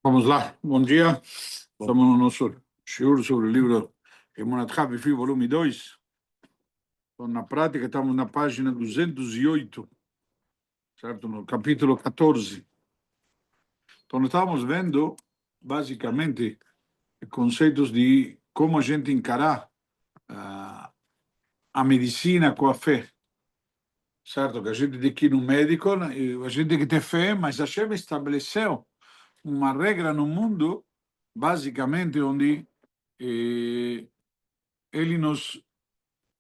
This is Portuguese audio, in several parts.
Vamos lá, bom dia. Estamos no nosso shiur sobre o livro Emunat Chavifi, volume 2. Então, na prática, estamos na página 208, certo? No capítulo 14. Então, nós estamos vendo, basicamente, conceitos de como a gente encarar a medicina com a fé. Certo? Que a gente tem que ir no médico, a gente tem que ter fé, mas a Hashem estabeleceu uma regra no mundo, basicamente, onde ele nos,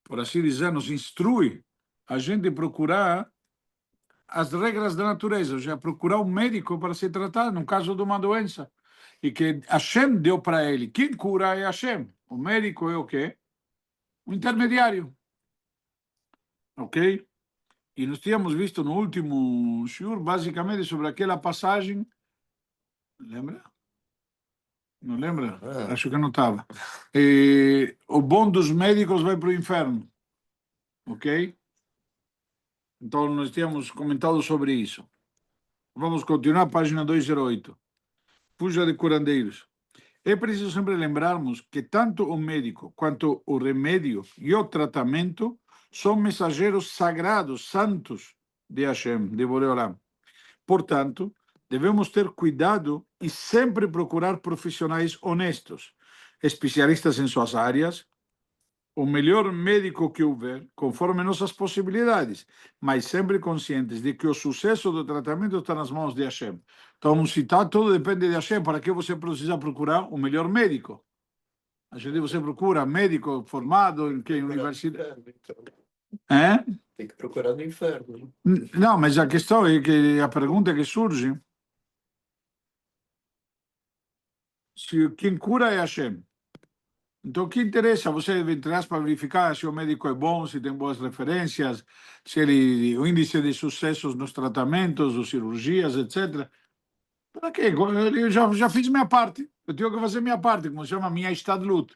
por assim dizer, nos instrui a gente procurar as regras da natureza, ou seja, procurar um médico para se tratar no caso de uma doença. E que Hashem deu para ele. Quem cura é Hashem. O médico é o quê? O intermediário. Ok? E nós tínhamos visto no último shiur, basicamente, sobre aquela passagem. Lembra? Não lembra? Acho que não estava. O bom dos médicos vai para o inferno. Ok? Então, nós tínhamos comentado sobre isso. Vamos continuar, página 208. Fuja de curandeiros. É preciso sempre lembrarmos que tanto o médico quanto o remédio e o tratamento são mensageiros sagrados, santos de Hashem, de Boreolam. Portanto, devemos ter cuidado e sempre procurar profissionais honestos, especialistas em suas áreas, o melhor médico que houver, conforme nossas possibilidades, mas sempre conscientes de que o sucesso do tratamento está nas mãos de Hashem. Então, se tá, tudo depende de Hashem. Para que você precisa procurar o melhor médico? A gente você procura médico formado em que universidade? Tem que procurar no inferno. Não, mas a questão é que a pergunta que surge, se quem cura é Hashem. Então, o que interessa? Você, entre aspas, verificar se o médico é bom, se tem boas referências, se ele, o índice de sucessos nos tratamentos, ou cirurgias, etc. Para quê? Eu já fiz minha parte. Eu tenho que fazer minha parte, como se chama minha Estadlut.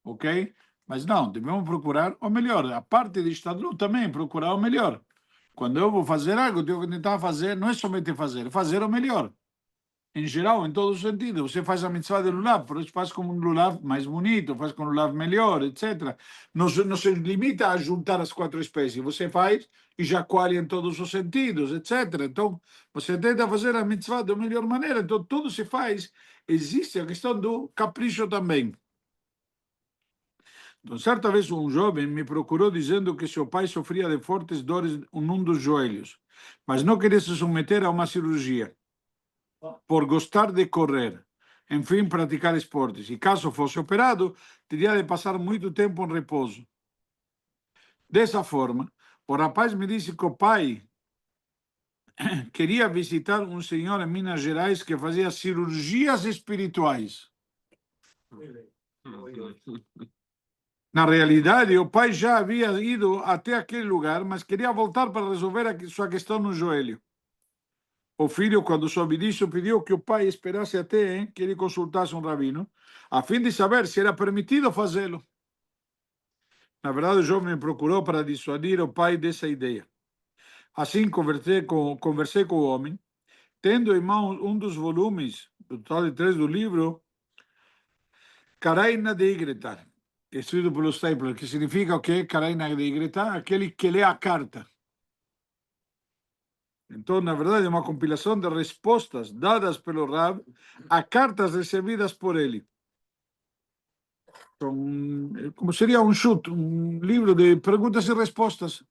Ok? Mas não, devemos procurar o melhor. A parte de Estadlut também, procurar o melhor. Quando eu vou fazer algo, eu tenho que tentar fazer, não é somente fazer, é fazer o melhor. Em geral, em todo sentido. Você faz a mitzvah de lulav, por isso faz com um lulav mais bonito, faz com um lulav melhor, etc. Não se limita a juntar as quatro espécies. Você faz e já colhe em todos os sentidos, etc. Então, você tenta fazer a mitzvah da melhor maneira. Então, tudo se faz. Existe a questão do capricho também. Então, certa vez, um jovem me procurou dizendo que seu pai sofria de fortes dores num dos joelhos, mas não queria se submeter a uma cirurgia por gostar de correr, enfim, praticar esportes. E caso fosse operado, teria de passar muito tempo em repouso. Dessa forma, o rapaz me disse que o pai queria visitar um senhor em Minas Gerais que fazia cirurgias espirituais. Na realidade, o pai já havia ido até aquele lugar, mas queria voltar para resolver sua questão no joelho. O filho, quando soube disso, pediu que o pai esperasse até que ele consultasse um rabino, a fim de saber se era permitido fazê-lo. Na verdade, o jovem me procurou para dissuadir o pai dessa ideia. Assim, conversei com o homem, tendo em mãos um dos volumes, do total de 3 do livro, Karaina de Igretar, escrito pelo Stapler, que significa o que? Karaina de Igretar, aquele que lê a carta. Então, na verdade, é uma compilação de respostas dadas pelo Rab a cartas recebidas por ele. Então, como seria um chute, um livro de perguntas e respostas.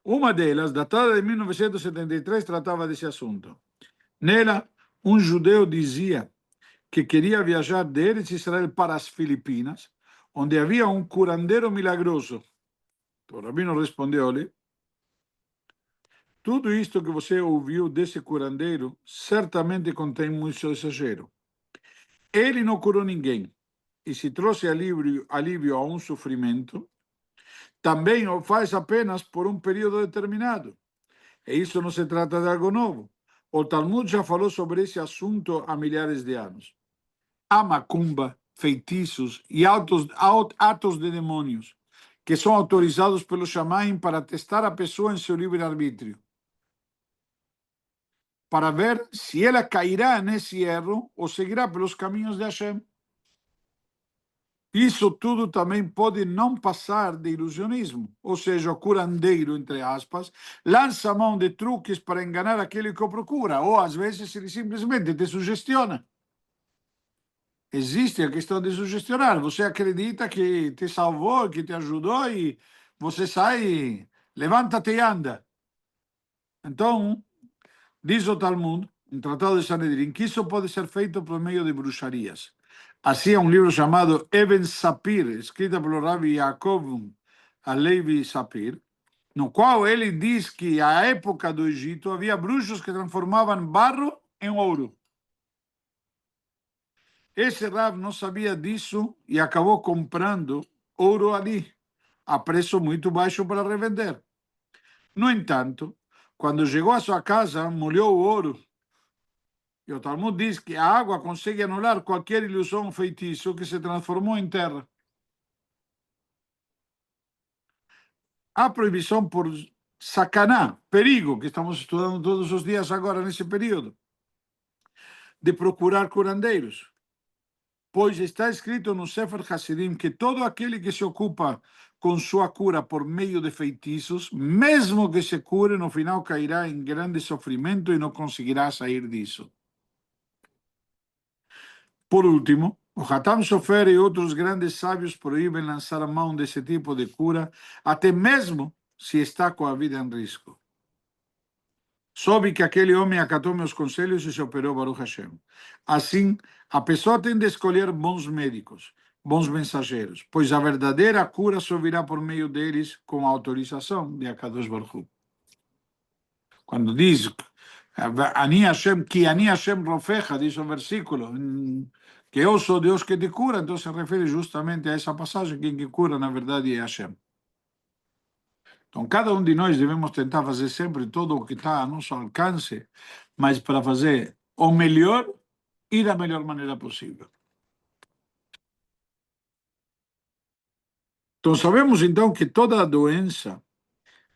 Uma delas, datada de 1973, tratava desse assunto. Nela, um judeu dizia que queria viajar de Eretz Israel para as Filipinas, onde havia um curandeiro milagroso. O rabino respondeu-lhe: tudo isto que você ouviu desse curandeiro certamente contém muito exagero. Ele não curou ninguém, e se trouxe alívio a um sofrimento, também o faz apenas por um período determinado. E isso não se trata de algo novo. O Talmud já falou sobre esse assunto há milhares de anos. Há macumba, feitiços e atos de demônios que são autorizados pelo Shamaim para testar a pessoa em seu livre-arbítrio. para ver se ela cairá nesse erro ou seguirá pelos caminhos de Hashem. Isso tudo também pode não passar de ilusionismo, ou seja, o curandeiro, entre aspas, lança a mão de truques para enganar aquele que o procura, ou às vezes ele simplesmente te sugestiona. Existe a questão de sugestionar. Você acredita que te salvou, que te ajudou e você sai, levanta-te e anda. Então, diz o Talmud, em Tratado de Sanedrim, que isso pode ser feito por meio de bruxarias. Assim, um livro chamado Eben Sapir, escrito pelo Rabbi Yaakov Alevi Sapir, no qual ele diz que à época do Egito havia bruxos que transformavam barro em ouro. Esse Rav não sabia disso e acabou comprando ouro ali, a preço muito baixo para revender. No entanto, quando chegou à sua casa, molhou o ouro. E o Talmud diz que a água consegue anular qualquer ilusão ou feitiço que se transformou em terra. A proibição por sacaná, perigo, que estamos estudando todos os dias agora nesse período, de procurar curandeiros. Pois está escrito no Sefer Hasidim que todo aquele que se ocupa com sua cura por meio de feitiços, mesmo que se cure, no final cairá em grande sofrimento e não conseguirá sair disso. Por último, o Hatam Sofer e outros grandes sábios proíbem lançar a mão desse tipo de cura, até mesmo se está com a vida em risco. Soube que aquele homem acatou meus conselhos e se operou, Baruch Hashem. Assim, a pessoa tem de escolher bons médicos, bons mensageiros, pois a verdadeira cura só virá por meio deles com a autorização de Akadosh Baruch Hu. Quando diz Ani Hashem, que Ani Hashem Rofecha, diz o versículo, que eu sou Deus que te cura, então se refere justamente a essa passagem, que quem que cura na verdade é Hashem. Então, cada um de nós devemos tentar fazer sempre todo o que está a nosso alcance, mas para fazer o melhor e da melhor maneira possível. Então, sabemos então que toda doença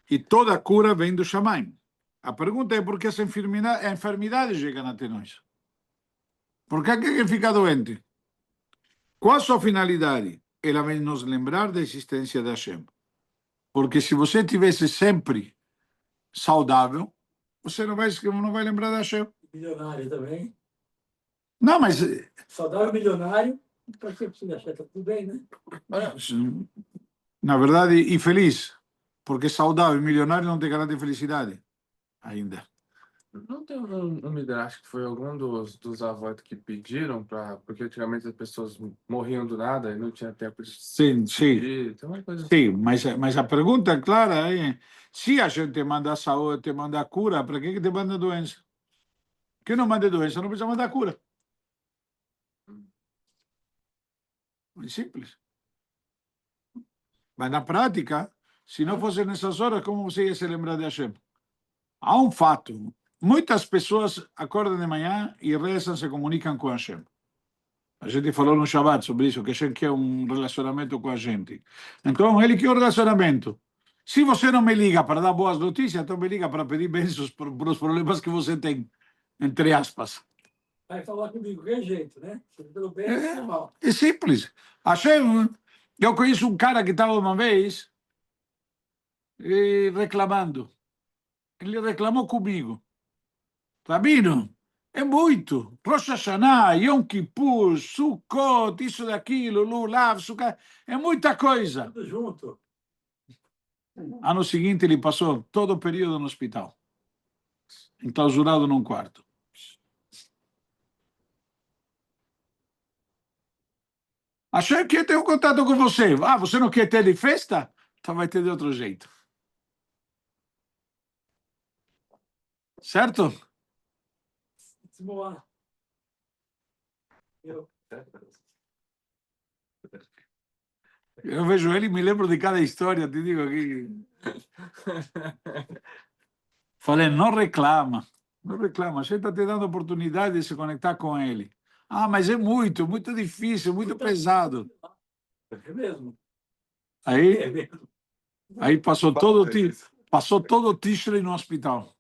e toda cura vem do Shamayim. A pergunta é por que as enfermidades chegam até nós? Por que alguém fica doente? Qual a sua finalidade? Ela vem nos lembrar da existência de Hashem. Porque se você tivesse sempre saudável, você não vai lembrar de Hashem. Milionário também. Não, mas Saudável milionário, para que precisa achar que tá tudo bem, né? na verdade, e feliz, porque saudável e milionário não tem garantia de felicidade ainda. Não tem um Midrash que foi algum dos avós que pediram para. Porque antigamente as pessoas morriam do nada e não tinha tempo de Sim, sim, pedir. Tem uma coisa sim, mas a pergunta clara é: se a gente manda saúde, te manda cura, para que te manda doença? Que não manda doença, não precisa mandar cura. É simples. Mas na prática, se não fosse nessas horas, como você ia se lembrar de Hashem? Há um fato. Muitas pessoas acordam de manhã e rezam, se comunicam com Hashem. A gente falou no Shabbat sobre isso, que Hashem quer um relacionamento com a gente. Então, ele quer um relacionamento. Se você não me liga para dar boas notícias, então me liga para pedir bênçãos por os problemas que você tem, entre aspas. Vai falar comigo, que jeito, né? Pelo bem ou pelo mal. É simples. Hashem, eu conheço um cara que estava uma vez reclamando. Ele reclamou comigo. Rabino, é muito. Rosh Hashanah, Yom Kippur, Sukkot, isso daquilo, Lulav, Sukkot, é muita coisa. Tudo junto. Ano seguinte, ele passou todo o período no hospital, enclausurado num quarto. Achei que ia ter um contato com você. Ah, você não quer ter de festa? Então vai ter de outro jeito. Certo? Boa. Eu vejo ele e me lembro de cada história, te digo aqui. Falei, não reclama. Não reclama. A gente está te dando a oportunidade de se conectar com ele. Ah, mas é muito, muito difícil, muito pesado. É mesmo? Aí, É mesmo. aí passou todo o Tishrei no hospital.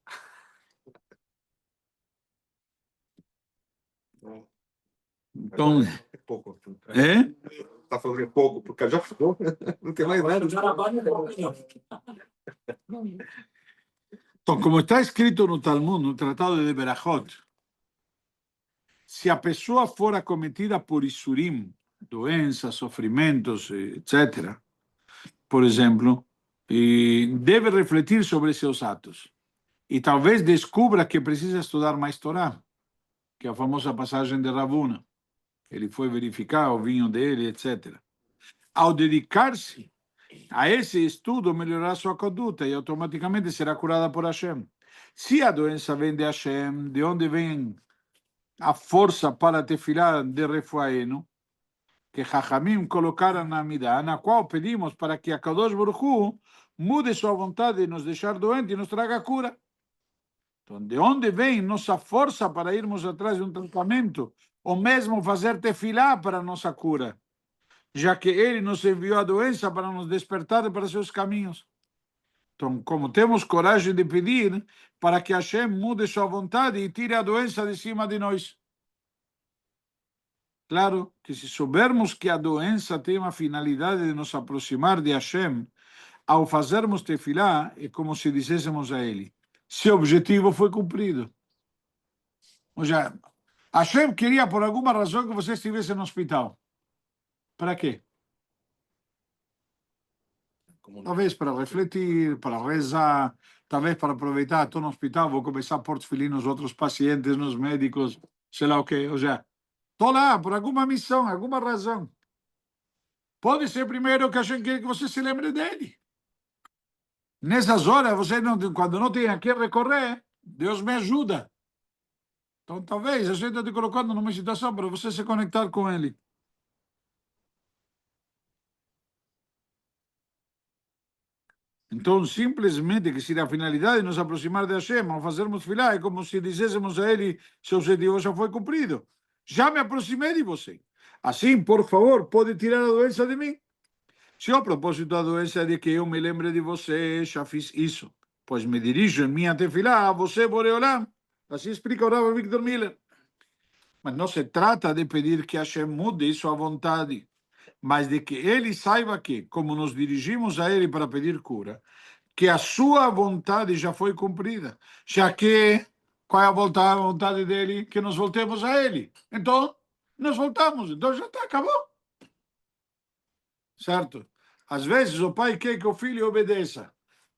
Então, É pouco. é? Tá falando que é pouco, porque já falou. Não tem mais nada. Então, como está escrito no Talmud, no Tratado de Berachot, se a pessoa for acometida por Isurim, doenças, sofrimentos, etc., por exemplo, deve refletir sobre seus atos. E talvez descubra que precisa estudar mais Torá, que é a famosa passagem de Ravuna. Ele foi verificar o vinho dele, etc. Ao dedicar-se a esse estudo, melhorará sua conduta e automaticamente será curada por Hashem. Se a doença vem de Hashem, de onde vem a força para a tefilá de Refuaenu, que Chachamim colocaram na Amidá, na qual pedimos para que a Kadosh Baruch Hu mude sua vontade de nos deixar doentes e nos traga cura. Então, de onde vem nossa força para irmos atrás de um tratamento, ou mesmo fazer tefilá para nossa cura, já que ele nos enviou a doença para nos despertar para seus caminhos. Então, como temos coragem de pedir para que Hashem mude sua vontade e tire a doença de cima de nós. Claro que se soubermos que a doença tem uma finalidade de nos aproximar de Hashem, ao fazermos tefilá, é como se disséssemos a ele: seu objetivo foi cumprido. Ou seja, Hashem queria por alguma razão que você estivesse no hospital. Para quê? Talvez para refletir, para rezar, talvez para aproveitar, estou no hospital, vou começar a pôr tefilim nos outros pacientes, nos médicos, sei lá o quê. Ou seja, estou lá por alguma missão, alguma razão. Pode ser primeiro que a gente quer que você se lembre dele. Nessas horas, você não, quando não tem a quem recorrer, Deus me ajuda. Então, talvez a gente está te colocando numa situação para você se conectar com ele. Então, simplesmente que se a finalidade de nos aproximar de Hashem, ao fazermos filá, é como se disséssemos a ele: seu objetivo já foi cumprido. Já me aproximei de você. Assim, por favor, pode tirar a doença de mim. Se o propósito da doença é de que eu me lembre de você, já fiz isso, pois me dirijo em minha tefilá a você, Boreolam. Assim explica o Rav Victor Miller. Mas não se trata de pedir que Hashem mude sua vontade, mas de que ele saiba que, como nos dirigimos a ele para pedir cura, que a sua vontade já foi cumprida, já que, qual é a vontade dele? Que nos voltemos a ele. Então, nós voltamos, então já está, acabou. Certo? Às vezes o pai quer que o filho obedeça.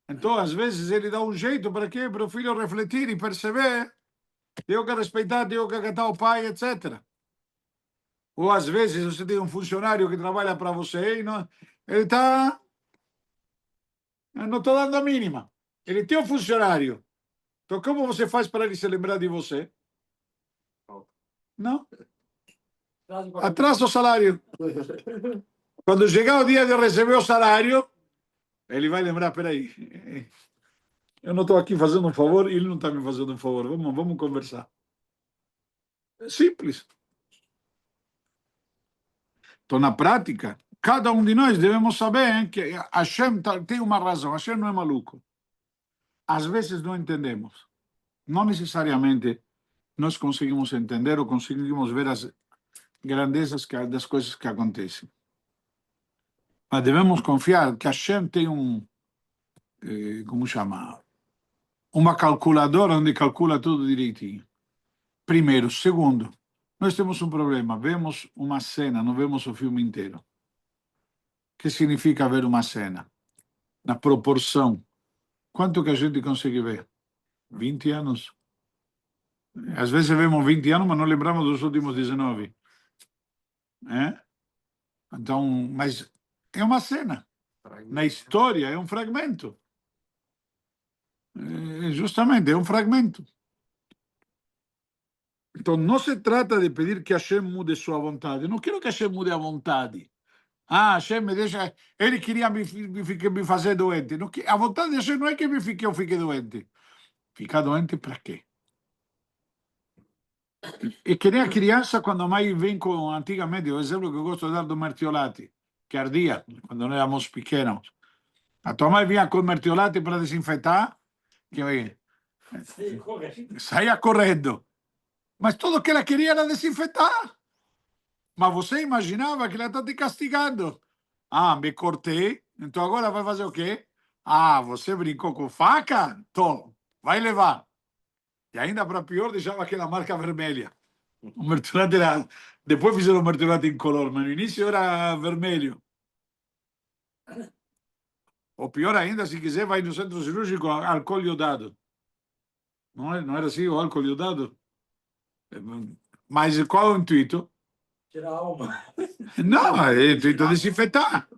Então, às vezes, ele dá um jeito para quê? Para o filho refletir e perceber: tenho que respeitar, tenho que acatar o pai, etc. Ou, às vezes, você tem um funcionário que trabalha para você e não, ele está... Não estou dando a mínima. Ele tem um funcionário. Então, como você faz para ele se lembrar de você? Não. Atrasa o salário. Quando chegar o dia de receber o salário, ele vai lembrar: peraí, eu não estou aqui fazendo um favor e ele não está me fazendo um favor. Vamos conversar. É simples. Então, na prática, cada um de nós devemos saber que Hashem tem uma razão. Hashem não é maluco. Às vezes não entendemos. Não necessariamente nós conseguimos entender ou conseguimos ver as grandezas das coisas que acontecem. Mas devemos confiar que Hashem tem como chama? Uma calculadora onde calcula tudo direitinho. Primeiro. Segundo, nós temos um problema. Vemos uma cena, não vemos o filme inteiro. O que significa ver uma cena? Na proporção. Quanto que a gente consegue ver? 20 anos. Às vezes vemos 20 anos, mas não lembramos dos últimos 19. Então, mas é uma cena. Na história é um fragmento. Justamente, é um fragmento. Então, não se trata de pedir que Hashem mude sua vontade. Eu não quero que Hashem mude a vontade. Hashem me deixa... Ele queria me fazer doente. A vontade de Hashem não é que eu fique doente. Ficar doente para quê? E que nem a criança, quando a mãe vem com, antigamente, o exemplo que eu gosto de dar do mertiolate, que ardia, quando nós éramos pequenos. A tua mãe vinha com mertiolate para desinfetar, que saía correndo. Mas tudo que ela queria era desinfetar. Mas você imaginava que ela está te castigando. Ah, me cortei, então agora vai fazer o quê? Ah, você brincou com faca? Tom, vai levar. E ainda para pior, deixava aquela marca vermelha. O mertiolate era... Depois fizeram o mertiolate incolor, mas no início era vermelho. Ou pior ainda, se quiser, vai no centro cirúrgico, álcool iodado. Não era assim o álcool iodado? Mas qual é o intuito? Tirar a alma. Não, é o intuito de desinfetar.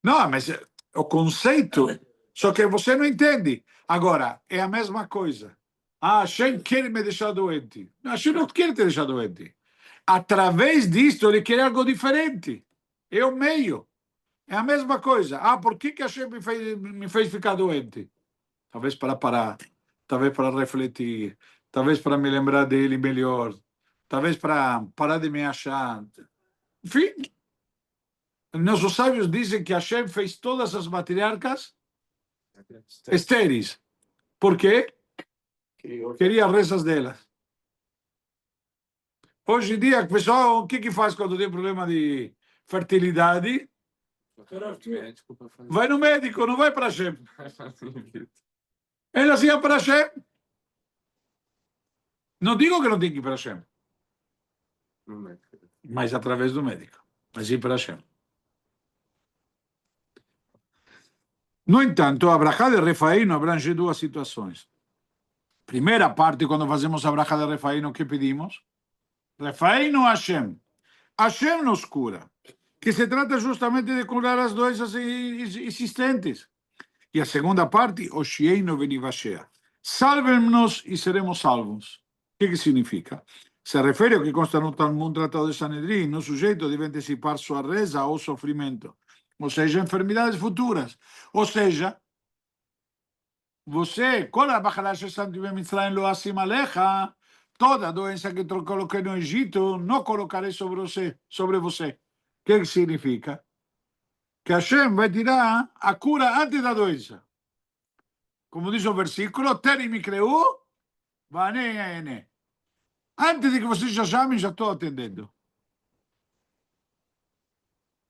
Não, mas o conceito, só que você não entende. Agora, é a mesma coisa. Ah, Hashem quer me deixar doente. Não, Hashem não quer te deixar doente. Através disto, ele quer algo diferente. É o meio. É a mesma coisa. Ah, por que Hashem me fez ficar doente? Talvez para parar, talvez para refletir, talvez para me lembrar dele melhor, talvez para parar de me achar. Enfim, nossos sábios dizem que Hashem fez todas as matriarcas estéreis. Por quê? Queria rezas delas. Hoje em dia, pessoal, o que faz quando tem problema de fertilidade? Vai no médico, não vai para Hashem. Elas iam para Hashem. Não digo que não tem que ir para Hashem, mas através do médico. Mas ir para Hashem. No entanto, a brachá de Refaíno abrange duas situações. Primeira parte, quando fazemos a brachá de Refaíno, o que pedimos? Refaíno Hashem. Hashem nos cura. Que se trata justamente de curar as doenças existentes. E a segunda parte, Oshieino Venivashea. Salve-nos e seremos salvos. O que significa? Se refere ao que consta no Talmud Tratado de Sanedrim, no sujeito deve antecipar sua reza ao sofrimento, ou seja, enfermidades futuras. Ou seja, você, toda a doença que eu coloquei no Egito, não colocarei sobre você. O que significa? Que Hashem vai tirar a cura antes da doença. Como diz o versículo, Teri Mikreu, Vane. Antes de que vocês já chamem, já estou atendendo.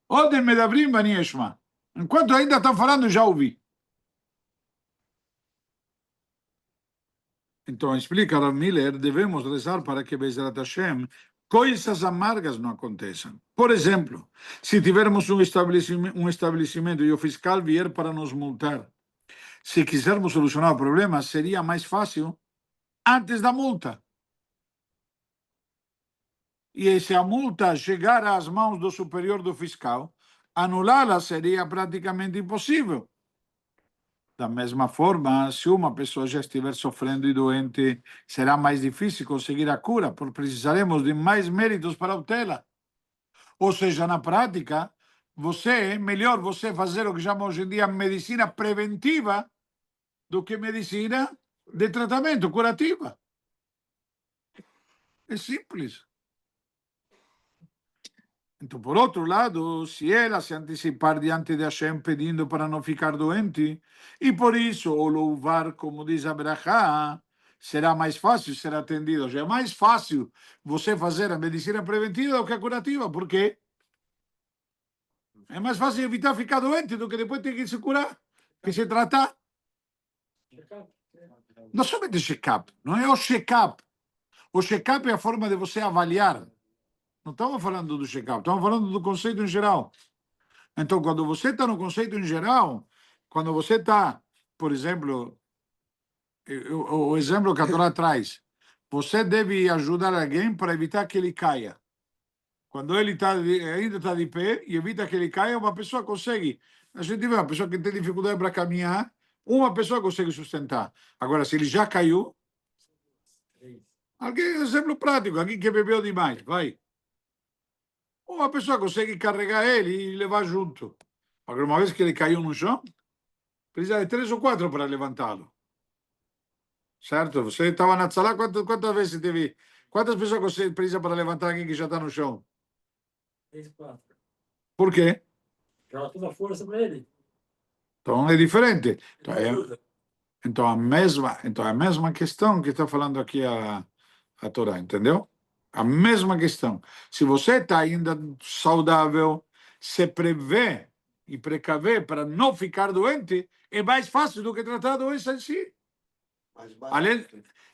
Odem Medavrim Vani Eshma. Enquanto ainda estão falando, já ouvi. Então, explica Rav Miller, devemos rezar para que Bezrat Hashem coisas amargas não aconteçam. Por exemplo, se tivermos um estabelecimento e o fiscal vier para nos multar, se quisermos solucionar o problema, seria mais fácil antes da multa. E se a multa chegar às mãos do superior do fiscal, anulá-la seria praticamente impossível. Da mesma forma, se uma pessoa já estiver sofrendo e doente, será mais difícil conseguir a cura, porque precisaremos de mais méritos para obtê-la. Ou seja, na prática, é melhor você fazer o que chama hoje em dia medicina preventiva do que medicina de tratamento, curativa. É simples. Então, por outro lado, se ela se antecipar diante de Hashem pedindo para não ficar doente, e por isso o louvar, como diz a Berachá, será mais fácil ser atendido. Já é mais fácil você fazer a medicina preventiva do que a curativa. Por quê? É mais fácil evitar ficar doente do que depois ter que se curar, que se tratar. Não somente check-up, não é o check-up. O check-up é a forma de você avaliar. Não estamos falando do check-up, estamos falando do conceito em geral. Então, quando você está no conceito em geral, quando você está, por exemplo, o exemplo que a Torá traz, você deve ajudar alguém para evitar que ele caia. Quando ele ainda está de pé e evita que ele caia, uma pessoa consegue. A gente vê uma pessoa que tem dificuldade para caminhar, uma pessoa consegue sustentar. Agora, se ele já caiu, alguém, exemplo prático, alguém que bebeu demais, vai. Uma pessoa consegue carregar ele e levar junto. Agora, uma vez que ele caiu no chão, precisa de 3 ou 4 para levantá-lo. Certo? Você estava na sala, quantas vezes teve? Quantas pessoas você precisa para levantar alguém que já está no chão? 3, 4. Por quê? Joga toda a força para ele. Então é diferente. Então a mesma questão que está falando aqui a Torá, entendeu? A mesma questão. Se você está ainda saudável, se prevê e precaver para não ficar doente, é mais fácil do que tratar a doença em si. Além...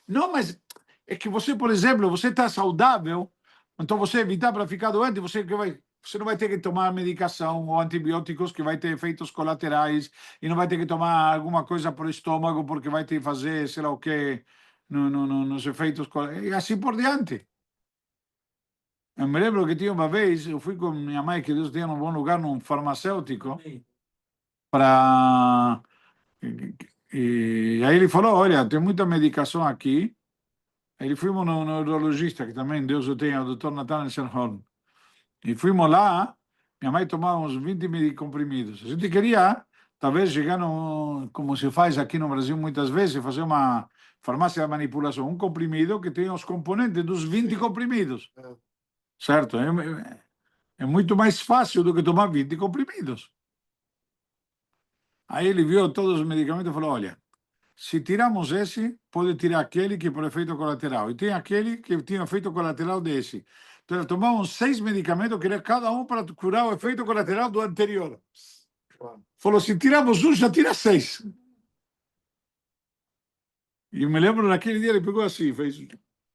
Não, mas é que você, por exemplo, você está saudável, então você evitar para ficar doente, você não vai ter que tomar medicação ou antibióticos que vai ter efeitos colaterais e não vai ter que tomar alguma coisa para o estômago porque vai ter que fazer, sei lá o quê, nos efeitos e assim por diante. Eu me lembro que tinha uma vez, eu fui com minha mãe, que Deus tenha um bom lugar, num farmacêutico, para... E aí ele falou, olha, tem muita medicação aqui. Aí fomos no neurologista, que também Deus o tenha, o doutor Nathan Eisenhorn. E fomos lá, minha mãe tomava uns 20 comprimidos. A gente queria, talvez, chegar no, como se faz aqui no Brasil muitas vezes, fazer uma farmácia de manipulação, um comprimido que tem os componentes dos 20 comprimidos. Certo? É muito mais fácil do que tomar 20 comprimidos. Aí ele viu todos os medicamentos e falou, olha, se tiramos esse, pode tirar aquele que é por efeito colateral. E tem aquele que tinha efeito colateral desse. Então, tomamos 6 medicamentos, que era cada um para curar o efeito colateral do anterior. Falou, se tiramos um, já tira 6. E me lembro, naquele dia, ele pegou assim, fez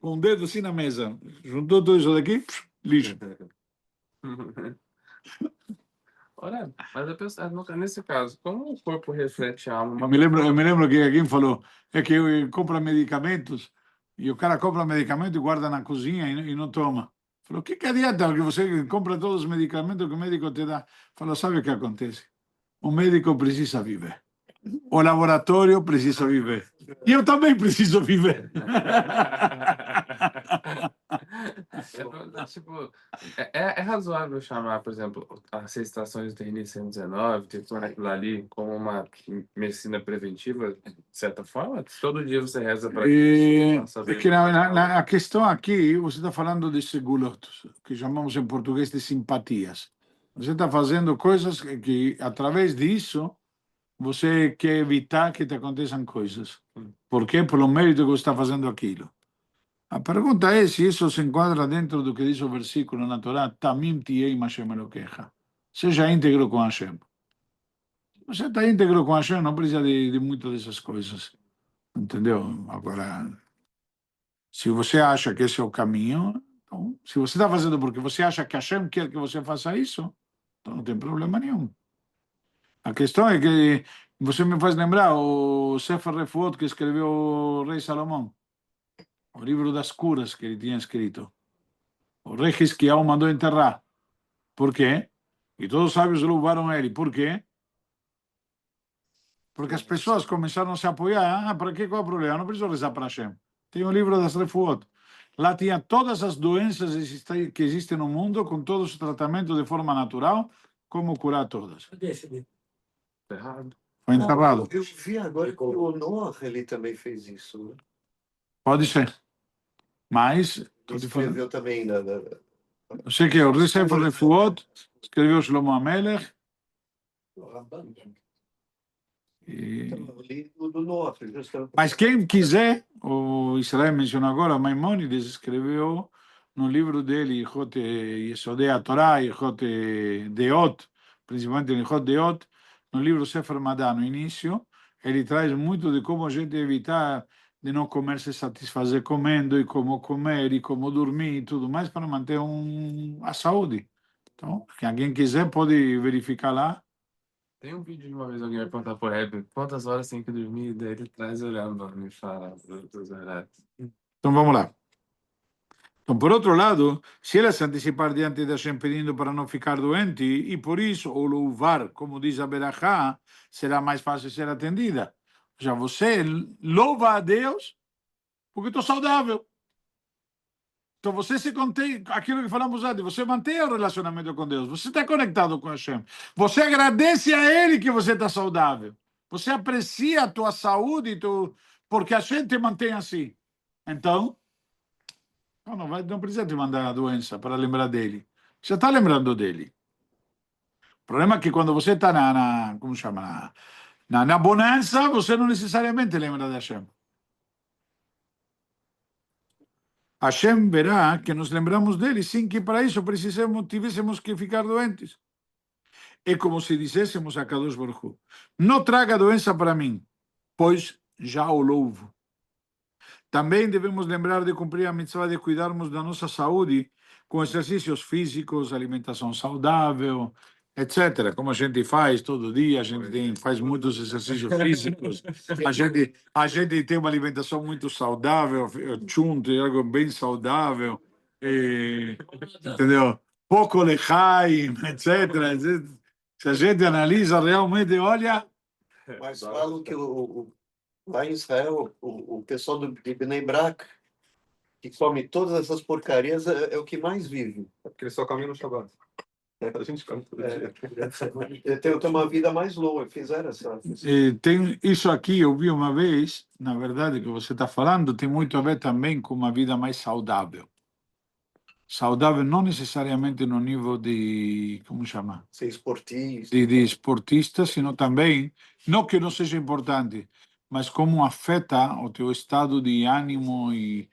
com o dedo assim na mesa, juntou tudo isso daqui, lixo. Olha, mas eu penso, nesse caso, como o corpo reflete a alma? Eu me lembro que alguém falou, é que compra medicamentos, e o cara compra medicamento e guarda na cozinha e não toma. Falou, que adianta que você compra todos os medicamentos que o médico te dá? Falou, sabe o que acontece? O médico precisa viver. O laboratório precisa viver. E eu também preciso viver. Tipo, é razoável chamar, por exemplo, as estações do RN119, tem tudo aquilo ali, como uma medicina preventiva, de certa forma? Todo dia você reza para É que a questão aqui, você está falando de seguros, que chamamos em português de simpatias. Você está fazendo coisas que, através disso, você quer evitar que te aconteçam coisas. Por quê? Pelo mérito que você está fazendo aquilo. A pergunta é se isso se enquadra dentro do que diz o versículo na Torá, Tamim tiei Hashem Elokecha. Seja íntegro com Hashem. Você está íntegro com Hashem, não precisa de muitas dessas coisas. Entendeu? Agora, se você acha que esse é o caminho, então, se você está fazendo porque você acha que Hashem quer que você faça isso, então não tem problema nenhum. A questão é que você me faz lembrar o Sefer Refuot que escreveu o rei Salomão, o livro das curas que ele tinha escrito. O rei Hizquiyahu mandou enterrar. Por quê? E todos os sábios louvaram ele. Por quê? Porque as pessoas começaram a se apoiar. Para quê? Qual é o problema? Não preciso rezar para Hashem. Tem o livro das Refuot. Lá tinha todas as doenças que existem no mundo, com todos os tratamentos de forma natural, como curar todas. Errado. Foi enterrado. Eu vi agora que o Noah, ele também fez isso. Né? Pode ser. Mas... Ele escreveu também Eu sei que o Sefer Refuot escreveu Shlomo Amelech. Do Noah. Mas quem quiser, o Israel mencionou agora, Maimonides escreveu no livro dele, Ilhot Yesodei HaTorah, Ilhot Deot, principalmente no Ilhot Deot, no livro Sefer Madá, no início, ele traz muito de como a gente evitar de não comer, se satisfazer comendo, e como comer, e como dormir, e tudo mais, para manter a saúde. Então, quem alguém quiser pode verificar lá. Tem um vídeo de uma vez alguém vai perguntar pro Hebe quantas horas tem que dormir, daí ele traz olhando me fala dos horários. Então vamos lá. Então, por outro lado, se ela se antecipar diante de Hashem pedindo para não ficar doente, e por isso, o louvar, como diz a Berachá, será mais fácil ser atendida. Já você louva a Deus porque estou saudável. Então você se contém, aquilo que falamos antes, você mantém o relacionamento com Deus, você está conectado com Hashem. Você agradece a Ele que você está saudável. Você aprecia a tua saúde, porque a gente te mantém assim. Então, não precisa te mandar a doença para lembrar dele. Você está lembrando dele. O problema é que quando você está como chama, na bonança, você não necessariamente lembra de Hashem. Hashem verá que nos lembramos dele sem que para isso tivéssemos que ficar doentes. É como se disséssemos a Kadosh Baruch Hu, não traga doença para mim, pois já o louvo. Também devemos lembrar de cumprir a mitzvah de cuidarmos da nossa saúde com exercícios físicos, alimentação saudável, etc. Como a gente faz todo dia, a gente faz muitos exercícios físicos, a gente tem uma alimentação muito saudável, chunto, algo bem saudável, entendeu? Pouco lechaim, etc. Se a gente analisa realmente, olha... Mas falam que lá em Israel, o pessoal de Bnei Brak, que come todas essas porcarias, é o que mais vive. É porque eles só comem no Shabbat. A gente come todo dia. Tem uma vida mais longa, fizeram essa... Tem isso aqui, eu vi uma vez, na verdade, que você está falando, tem muito a ver também com uma vida mais saudável. Saudável não necessariamente no nível de, como chama? Ser esportista. De esportista, sino também, não que não seja importante, mas como afeta o teu estado de ânimo e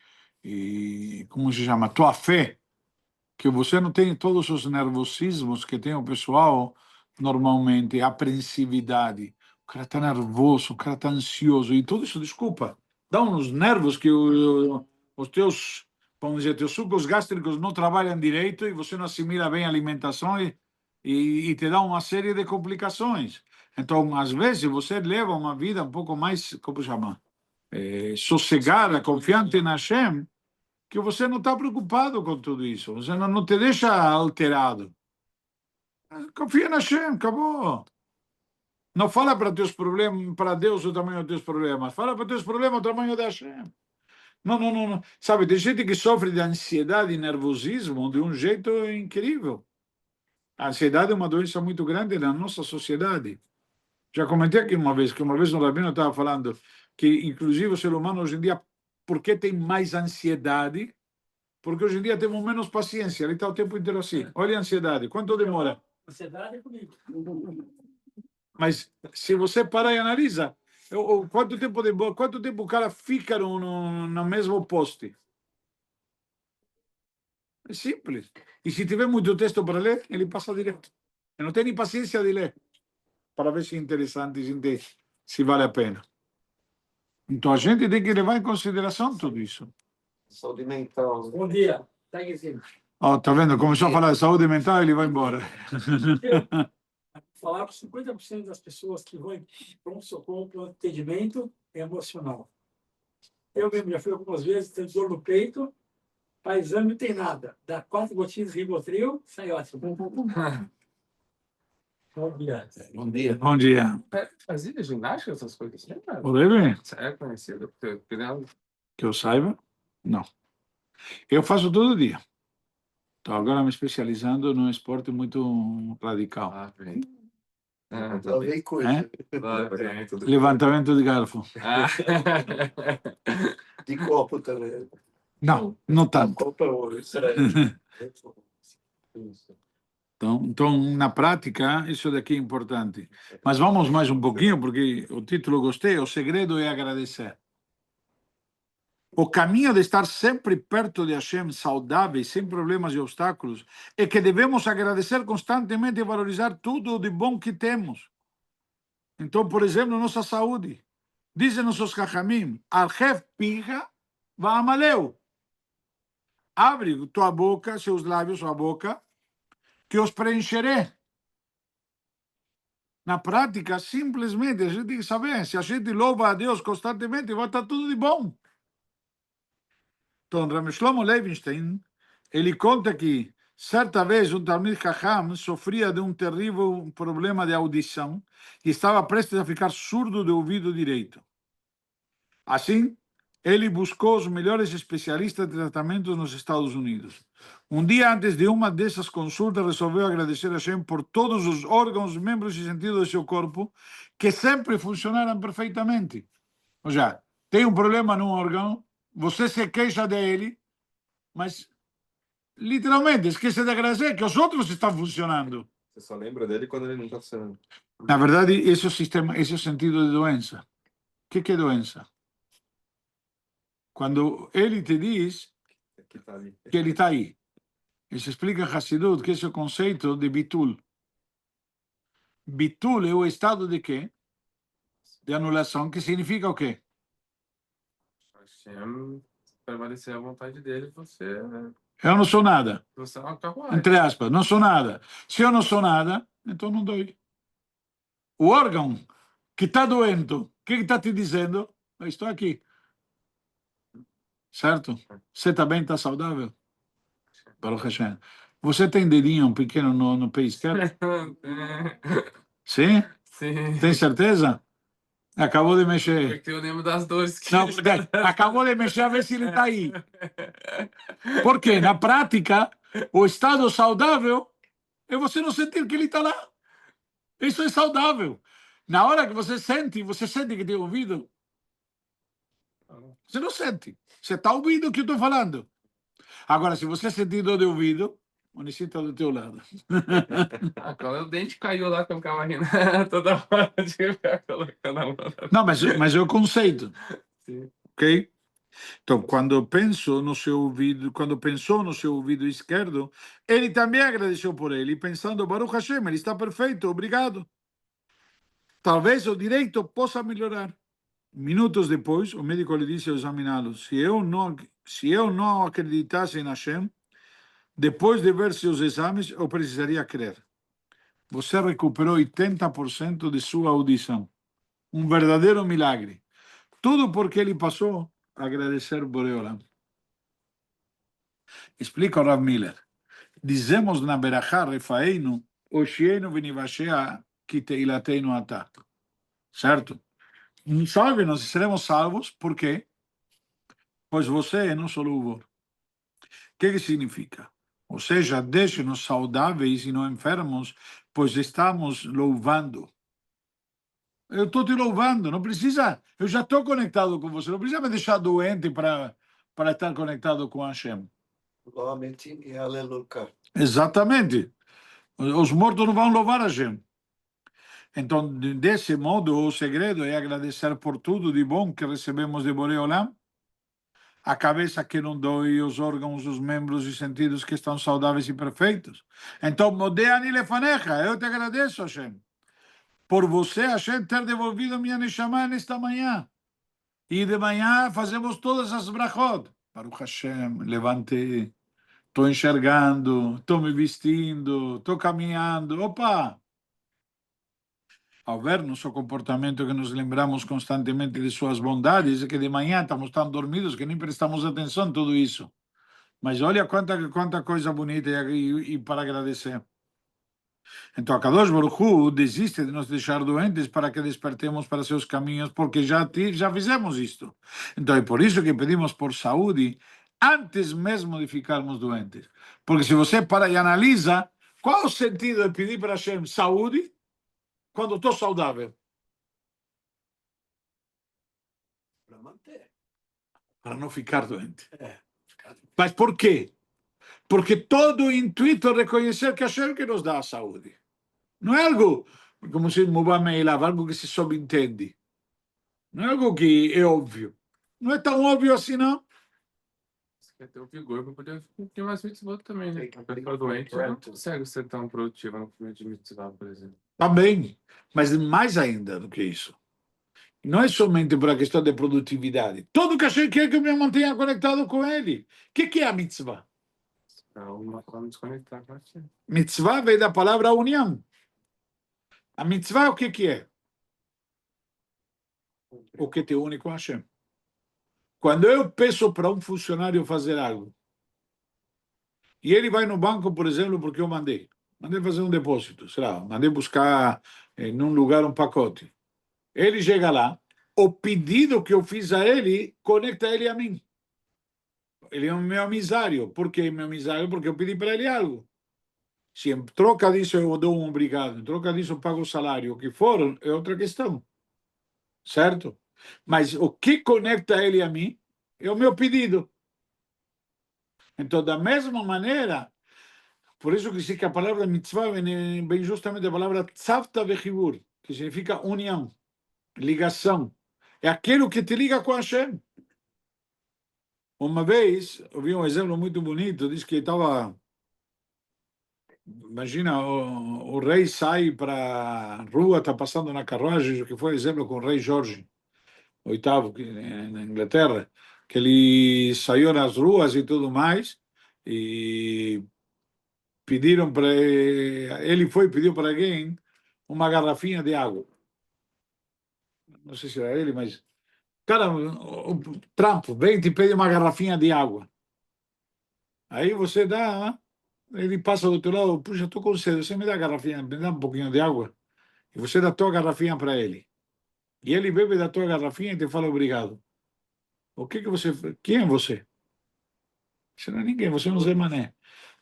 como se chama? Tua fé, que você não tem todos os nervosismos que tem o pessoal normalmente, apreensividade. O cara está nervoso, o cara está ansioso, e tudo isso, desculpa, dá uns nervos que os teus, vamos dizer, teus sucos gástricos não trabalham direito e você não assimila bem a alimentação e te dá uma série de complicações. Então, às vezes, você leva uma vida um pouco mais, como chama? Sossegada, confiante na Hashem, que você não está preocupado com tudo isso, você não te deixa alterado. Confia na Hashem, acabou. Não fala para teus problemas, para Deus o tamanho dos teus problemas, fala para teus problemas o tamanho da Hashem. Não. Sabe, tem gente que sofre de ansiedade e nervosismo de um jeito incrível. A ansiedade é uma doença muito grande na nossa sociedade. Já comentei aqui uma vez, que uma vez no Rabino estava falando que, inclusive, o ser humano hoje em dia, por que tem mais ansiedade? Porque hoje em dia temos menos paciência. Ele está o tempo inteiro assim. Olha a ansiedade. Quanto demora? Ansiedade é comigo. Mas se você parar e analisa, quanto tempo o cara fica no mesmo poste? É simples. E se tiver muito texto para ler, ele passa direto. Ele não tem nem paciência de ler para ver se é interessante, se vale a pena. Então a gente tem que levar em consideração tudo isso. Saúde mental. Bom dia. Segue em cima. Ó, tá vendo? Começou a falar de saúde mental, ele vai embora. Falar para 50% das pessoas que vão em pronto-socorro para atendimento emocional. Eu mesmo já fui algumas vezes, tenho dor no peito, faz exame, não tem nada. Dá 4 gotinhas de Rivotril, sai ótimo. Bom dia. Bom dia. Bom dia. Fazia ginástica, essas coisas assim, cara? O Leve? Você é conhecido? Que eu saiba? Não. Eu faço todo dia. Estou agora me especializando num esporte muito radical. Ah, bem. Lá vem coisa. Levantamento de garfo. De copo também. Não tanto. Copo é ouro, isso é. Então, na prática, isso daqui é importante. Mas vamos mais um pouquinho, porque o título gostei. O segredo é agradecer. O caminho de estar sempre perto de Hashem, saudáveis, sem problemas e obstáculos, é que devemos agradecer constantemente e valorizar tudo de bom que temos. Então, por exemplo, nossa saúde. Dizem nossos Chachamim, Archef picha va'amaleu. Abre tua boca, seus lábios, sua boca, que os preencherei. Na prática, simplesmente, a gente tem que saber, se a gente louva a Deus constantemente, vai estar tudo de bom. Então, Rabbi Shlomo Levinstein, ele conta que, certa vez, um Talmid Chacham sofria de um terrível problema de audição e estava prestes a ficar surdo do ouvido direito. Assim, ele buscou os melhores especialistas de tratamento nos Estados Unidos. Um dia antes de uma dessas consultas, resolveu agradecer a Hashem por todos os órgãos, membros e sentidos de seu corpo que sempre funcionaram perfeitamente. Ou seja, tem um problema num órgão, você se queixa dele, mas literalmente esquece de agradecer que os outros estão funcionando. Você só lembra dele quando ele não está funcionando. Na verdade, esse é o sentido de doença. O que é doença? Quando ele te diz Que tá ali. que ele está aí. Isso explica em Hassidut que esse é o conceito de bitul. Bitul é o estado de quê? De anulação, que significa o quê? Hashem, prevalecer a vontade dele, Eu não sou nada. você é uma carruagem. Entre aspas, não sou nada. Se eu não sou nada, então não dói. O órgão que está doendo, o que está te dizendo? Eu estou aqui. Certo? Você está bem, está saudável? Baruch Hashem. Você tem dedinho pequeno no pé esquerdo? Sim? Sim. Tem certeza? Acabou de mexer. Porque eu lembro das dores que Não, porque acabou de mexer a ver se ele está aí. Porque, na prática, o estado saudável é você não sentir que ele está lá. Isso é saudável. Na hora que você sente que tem ouvido? Você não sente. Você está ouvindo o que eu estou falando. Agora, se você sentir dor de ouvido, o Nissim está do teu lado. Ah, quando o dente caiu lá que eu ficava rindo toda hora de ficar colocando a mão. Não, mas é o conceito. Sim. Ok? Então, quando penso no seu ouvido, quando pensou no seu ouvido esquerdo, ele também agradeceu por ele, pensando, Baruch Hashem, ele está perfeito, obrigado. Talvez o direito possa melhorar. Minutos depois, o médico lhe disse ao examiná-lo, se eu não acreditasse em Hashem, depois de ver seus exames, eu precisaria crer. Você recuperou 80% de sua audição. Um verdadeiro milagre. Tudo porque ele passou a agradecer Boreolam. Explica o Rav Miller. Dizemos na Berachá, Refaeinu, Oshienu Venivashea, Kiteilateinu Atá. Certo? Salve-nos e seremos salvos, por quê? Pois você é nosso louvor. O que significa? Ou seja, deixe-nos saudáveis e não enfermos, pois estamos louvando. Eu estou te louvando, não precisa, eu já estou conectado com você, não precisa me deixar doente para estar conectado com Hashem. Lamenti e aleluia. Exatamente. Os mortos não vão louvar Hashem. Então, desse modo, o segredo é agradecer por tudo de bom que recebemos de Boreolam, a cabeça que não dói, os órgãos, os membros e sentidos que estão saudáveis e perfeitos. Então, Modeani Lefanecha, eu te agradeço, Hashem, por você, Hashem, ter devolvido minha Neshama nesta manhã. E de manhã fazemos todas as brachot. Baruch Hashem, levantei, estou enxergando, estou me vestindo, estou caminhando. Opa! Ao ver nosso comportamento que nos lembramos constantemente de suas bondades, é que de manhã estamos tão dormidos que nem prestamos atenção a tudo isso. Mas olha quanta coisa bonita e para agradecer. Então, a Kadosh Baruch Hu desiste de nos deixar doentes para que despertemos para seus caminhos, porque já fizemos isto. Então, é por isso que pedimos por saúde antes mesmo de ficarmos doentes. Porque se você para e analisa, qual o sentido de pedir para Hashem saúde quando estou saudável? Para manter. Para não ficar doente. Mas por quê? Porque todo o intuito é reconhecer que Hashem que nos dá a saúde. Não é algo, como se Mubameilav, algo que se subentende. Não é algo que é óbvio. Não é tão óbvio assim, não. Você quer ter o vigor para poder ter mais mitzvot também, né? Tem- A pessoa doente não consegue ser tão produtiva no primeiro de mitzvah, por exemplo. Também, mas mais ainda do que isso. Não é somente por a questão de produtividade. Todo que Hashem quer que eu me mantenha conectado com ele. O que é a mitzvah? É uma forma de desconectar com a gente. Mitzvah vem da palavra união. A mitzvah o que é? O que te une com Hashem. Quando eu peço para um funcionário fazer algo, e ele vai no banco, por exemplo, porque eu mandei fazer um depósito, sei lá, mandei buscar em um lugar um pacote. Ele chega lá, o pedido que eu fiz a ele conecta ele a mim. Ele é um meu amizário. Por que meu amizário? Porque eu pedi para ele algo. Se em troca disso eu dou um obrigado, em troca disso eu pago o salário, o que for, é outra questão. Certo? Mas o que conecta ele a mim é o meu pedido. Então, da mesma maneira, por isso que diz que a palavra mitzvah vem justamente da palavra tzavta vechibur, que significa união, ligação. É aquilo que te liga com Hashem. Uma vez, eu vi um exemplo muito bonito, diz que estava... Imagina, o rei sai para a rua, está passando na carruagem, que foi exemplo com o rei Jorge VIII, na Inglaterra, que ele saiu nas ruas e tudo mais, e pediram para... Ele foi e pediu para alguém uma garrafinha de água. Não sei se era ele, mas... Cara, o Trump vem e te pede uma garrafinha de água. Aí você dá, ele passa do outro lado, puxa, estou com sede, você me dá a garrafinha, me dá um pouquinho de água. E você dá a tua garrafinha para ele. E ele bebe da tua garrafinha e te fala obrigado. O que você... Quem é você? Você não é ninguém, você não é Zé Mané.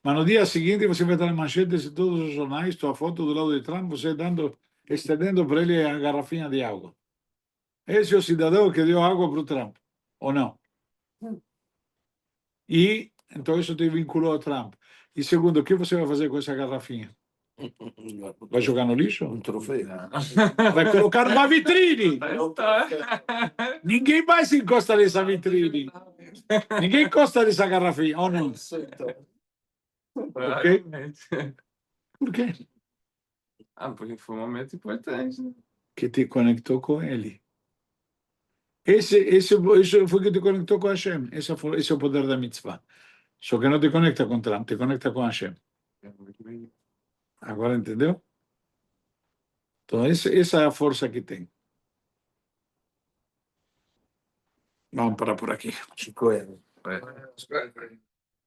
Mas no dia seguinte você vai estar em manchetes de todos os jornais, tua foto do lado de Trump, você estendendo para ele a garrafinha de água. Esse é o cidadão que deu água para o Trump, ou não? E então isso te vinculou ao Trump. E segundo, o que você vai fazer com essa garrafinha? Vai jogar no lixo? Um troféu. Vai colocar numa vitrine! Tá. Ninguém mais se encosta nessa vitrine. Ninguém encosta nessa garrafinha, ou não? Provavelmente. Por quê? Ah, porque foi um momento importante, né? Que te conectou com ele. Isso foi o que te conectou com Hashem. Esse é o poder da mitzvah. Só que não te conecta com Trump, te conecta com Hashem. Agora entendeu? Então, essa é a força que tem. Vamos parar por aqui. Chico, É.